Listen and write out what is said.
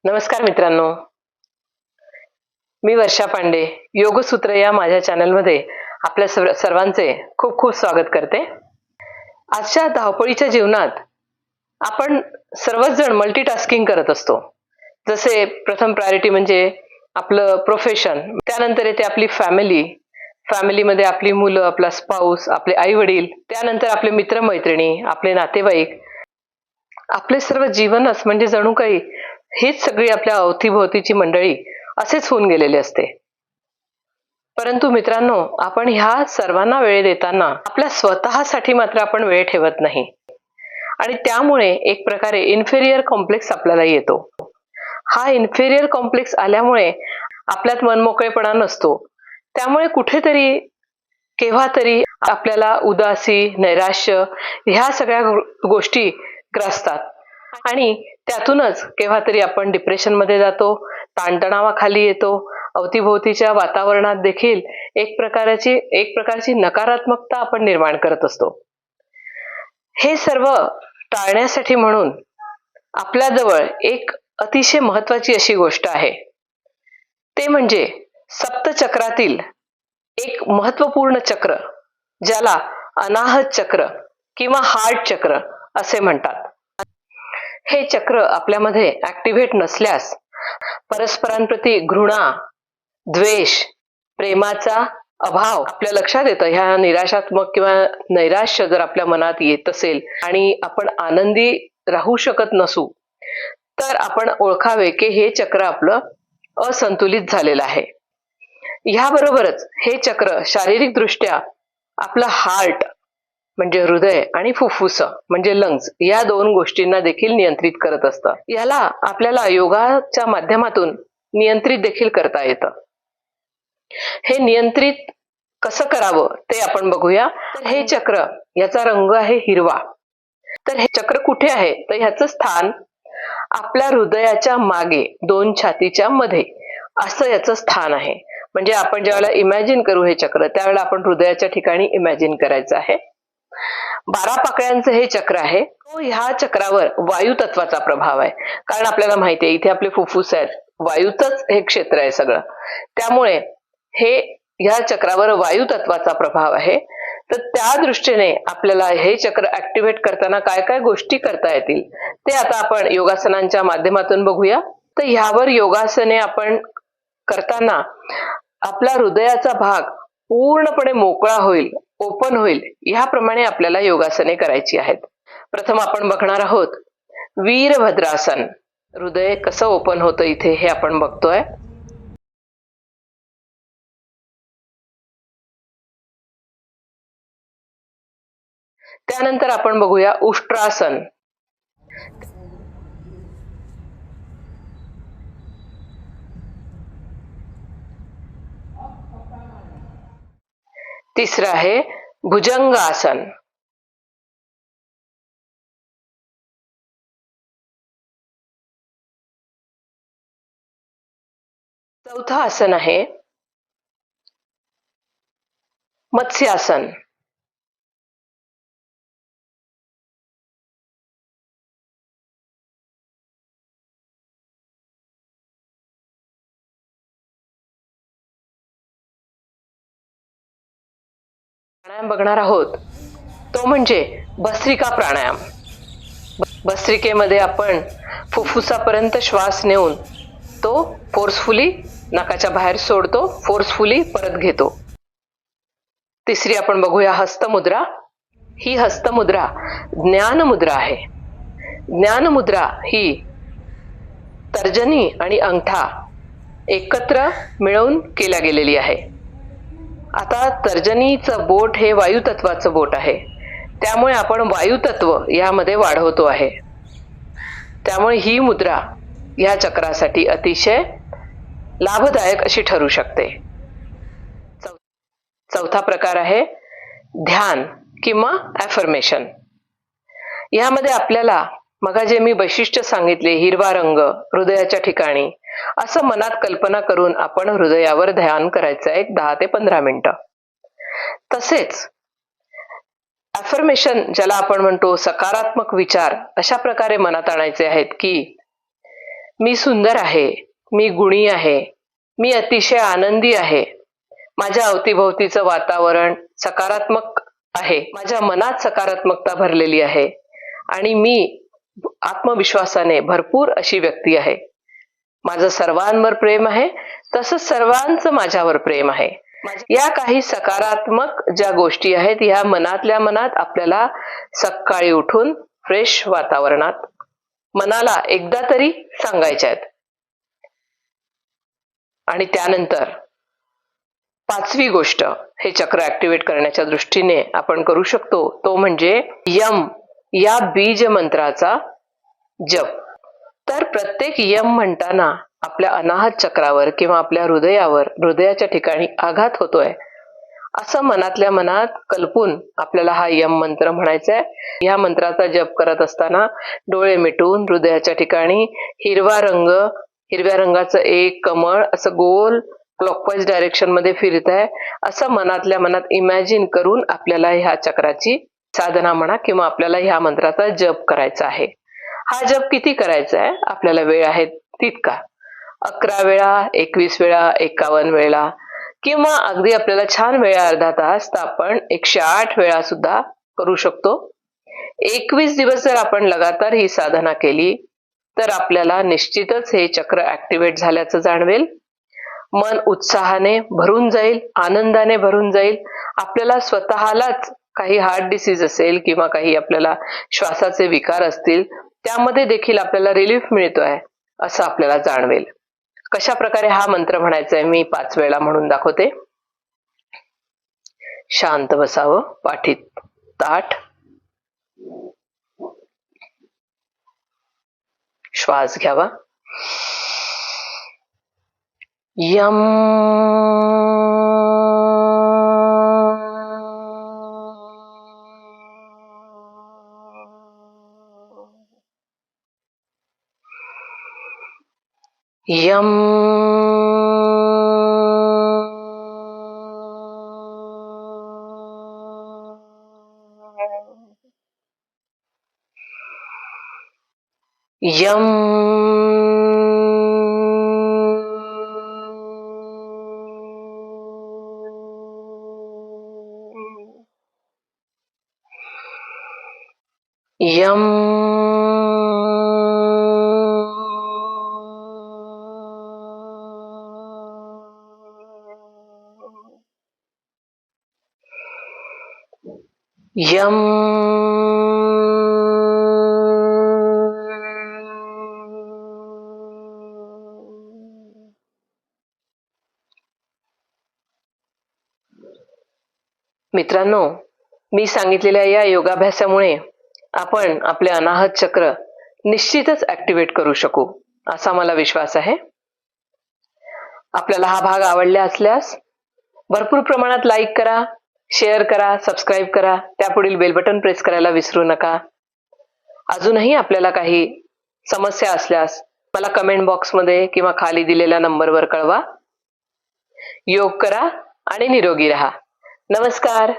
नमस्कार मित्रांनो, मी वर्षा पांडे. योगसूत्र या माझ्या चॅनलमध्ये आपल्या सर्वांचे खूप खूप स्वागत करते. आजच्या धावपळीच्या जीवनात आपण सर्वच जण मल्टीटास्किंग करत असतो. जसे प्रथम प्रायोरिटी म्हणजे आपलं प्रोफेशन, त्यानंतर येते आपली फॅमिली, फॅमिलीमध्ये आपली मुलं, आपला स्पाऊस, आपले आई वडील, त्यानंतर आपले मित्रमैत्रिणी, आपले नातेवाईक. आपले सर्व जीवनच म्हणजे जणू काही हीच सगळी आपल्या अवतीभोवतीची मंडळी असेच होऊन गेलेले असते. परंतु मित्रांनो, आपण ह्या सर्वांना वेळ देताना आपल्या स्वतःसाठी मात्र आपण वेळ ठेवत नाही आणि त्यामुळे एक प्रकारे इन्फेरियर कॉम्प्लेक्स आपल्याला येतो. हा इन्फेरियर कॉम्प्लेक्स आल्यामुळे आपल्यात मनमोकळेपणा नसतो. त्यामुळे कुठेतरी केव्हा तरी आपल्याला उदासी, नैराश्य ह्या सगळ्या गोष्टी ग्रासतात आणि त्यातूनच केव्हा तरी आपण डिप्रेशनमध्ये जातो, ताणतणावाखाली येतो. अवतीभोवतीच्या वातावरणात देखील एक प्रकारची नकारात्मकता आपण निर्माण करत असतो. हे सर्व टाळण्यासाठी म्हणून आपल्याजवळ एक अतिशय महत्वाची अशी गोष्ट आहे. ते म्हणजे सप्तचक्रातील एक महत्वपूर्ण चक्र, ज्याला अनाहत चक्र किंवा हार्ट चक्र असे म्हणतात. हे चक्र आपल्यामध्ये ऍक्टिव्हेट नसल्यास परस्परांप्रती घृणा, द्वेष, प्रेमाचा अभाव आपल्या लक्षात येतं. ह्या निराशात्मक किंवा नैराश्य जर आपल्या मनात येत असेल आणि आपण आनंदी राहू शकत नसू, तर आपण ओळखावे की हे चक्र आपलं असंतुलित झालेलं आहे. ह्याबरोबरच हे चक्र शारीरिक दृष्ट्या आपलं हार्ट म्हणजे हृदय आणि फुफ्फुस म्हणजे लंग्स या दोन गोष्टींना देखील नियंत्रित करत असतं. याला आपल्याला योगाच्या माध्यमातून नियंत्रित देखील करता येतं. हे नियंत्रित कसं करावं ते आपण बघूया. तर हे चक्र, याचा रंग आहे हिरवा. तर हे चक्र कुठे आहे? तर ह्याचं स्थान आपल्या हृदयाच्या मागे, दोन छातीच्या मध्ये असं याचं स्थान आहे. म्हणजे आपण ज्यावेळेला इमॅजिन करू हे चक्र, त्यावेळेला आपण हृदयाच्या ठिकाणी इमॅजिन करायचं आहे. 12 पाकळ्यांचं हे चक्र आहे. तो ह्या चक्रावर वायू तत्वाचा प्रभाव आहे. कारण आपल्याला माहिती आहे इथे आपले फुफ्फुस आहेत, वायूतच हे क्षेत्र आहे सगळं. त्यामुळे हे ह्या चक्रावर वायू तत्वाचा प्रभाव आहे. तर त्या दृष्टीने आपल्याला हे चक्र ऍक्टिव्हेट करताना काय काय गोष्टी करता येतील ते आता आपण योगासनांच्या माध्यमातून बघूया. तर ह्यावर योगासने आपण करताना आपला हृदयाचा भाग पूर्णपणे मोकळा होईल, ओपन होईल, ह्याप्रमाणे आपल्याला योगासने करायची आहेत. प्रथम आपण बघणार आहोत वीरभद्रासन. हृदय कसं ओपन होतं इथे हे आपण बघतोय. त्यानंतर आपण बघूया उष्ट्रासन. तिसरं आहे भुजंगासन. चौथं आसन आहे मत्स्यासन. प्राणायाम बघणार आहोत तो म्हणजे भस्त्रिका प्राणायाम. भस्त्रिकेमध्ये आपण फुफ्फुसापर्यंत श्वास नेऊन तो फोर्सफुली नाकाच्या बाहेर सोडतो, फोर्सफुली परत घेतो. तिसरी आपण बघूया हस्तमुद्रा. ही हस्तमुद्रा ज्ञानमुद्रा आहे. ज्ञानमुद्रा ही तर्जनी आणि अंगठा एकत्र मिळवून केल्या गेलेली आहे. आता तर्जनीचं बोट हे वायुतत्वाचं बोट आहे, त्यामुळे आपण वायुतत्व यामध्ये वाढवतो आहे. त्यामुळे ही मुद्रा या चक्रासाठी अतिशय लाभदायक अशी ठरू शकते. चौथा प्रकार आहे ध्यान किंवा ॲफर्मेशन. यामध्ये आपल्याला मगा जे मी वैशिष्ट्य सांगितले, हिरवा रंग हृदयाच्या ठिकाणी, असं मनात कल्पना करून आपण हृदयावर ध्यान करायचं एक 10 ते 15 मिनिटं. तसेच ॲफर्मेशन ज्याला आपण म्हणतो सकारात्मक विचार अशा प्रकारे मनात आणायचे आहेत की मी सुंदर आहे, मी गुणी आहे, मी अतिशय आनंदी आहे, माझ्या अवतीभोवतीचं वातावरण सकारात्मक आहे, माझ्या मनात सकारात्मकता भरलेली आहे आणि मी आत्मविश्वासाने भरपूर अशी व्यक्ती आहे. माझं सर्वांवर प्रेम आहे, तसंच सर्वांचं माझ्यावर प्रेम आहे. या काही सकारात्मक ज्या गोष्टी आहेत ह्या मनातल्या मनात आपल्याला सकाळी उठून फ्रेश वातावरणात मनाला एकदा तरी सांगायच्या आहेत. आणि त्यानंतर 5वी गोष्ट हे चक्र ऍक्टिव्हेट करण्याच्या दृष्टीने आपण करू शकतो तो म्हणजे यम या बीज मंत्राचा जप. तर प्रत्येक यम म्हणताना आपल्या अनाहत चक्रावर किंवा आपल्या हृदयाच्या ठिकाणी आघात होतोय असं मनातल्या मनात कल्पून आपल्याला हा यम मंत्र म्हणायचा आहे. या मंत्राचा जप करत असताना डोळे मिटून हृदयाच्या ठिकाणी हिरव्या रंगाचं एक कमळ असं गोल क्लॉकवाईज डायरेक्शन मध्ये फिरत आहे असं मनातल्या मनात इमॅजिन करून आपल्याला ह्या चक्राची साधना म्हणा किंवा आपल्याला ह्या मंत्राचा जप करायचा आहे. हा जप किती करायचा आहे? आपल्याला वेळ आहे तितका. 11 वेळा, 21 वेळा, 51 वेळा किंवा अगदी आपल्याला छान वेळ अर्धा तास तर आपण 108 वेळा सुद्धा करू शकतो. 21 दिवस जर आपण लगातार ही साधना केली तर आपल्याला निश्चितच हे चक्र ऍक्टिव्हेट झाल्याचं जाणवेल. मन उत्साहाने भरून जाईल, आनंदाने भरून जाईल. आपल्याला स्वतःलाच काही हार्ट डिसीज असेल किंवा काही आपल्याला श्वासाचे विकार असतील त्यामध्ये देखील आपल्याला रिलीफ मिळतोय असं आपल्याला जाणवेल. कशा प्रकारे हा मंत्र म्हणायचा आहे मी 5 वेळा म्हणून दाखवते. शांत बसावं, पाठीत ताठ, श्वास घ्यावा. यम यम यम यम यम मित्रांनो, मी सांगितलेल्या या योगाभ्यासामुळे आपण आपले अनाहत चक्र निश्चितच ऍक्टिव्हेट करू शकू असा मला विश्वास आहे. आपल्याला हा भाग आवडला असल्यास भरपूर प्रमाणात लाईक करा, शेअर करा, सबस्क्राईब करा. त्यापुढील बेल बटन प्रेस करायला विसरू नका. अजूनही आपल्याला काही समस्या असल्यास मला कमेंट बॉक्समध्ये किंवा खाली दिलेल्या नंबरवर कळवा. योग करा आणि निरोगी राहा. नमस्कार.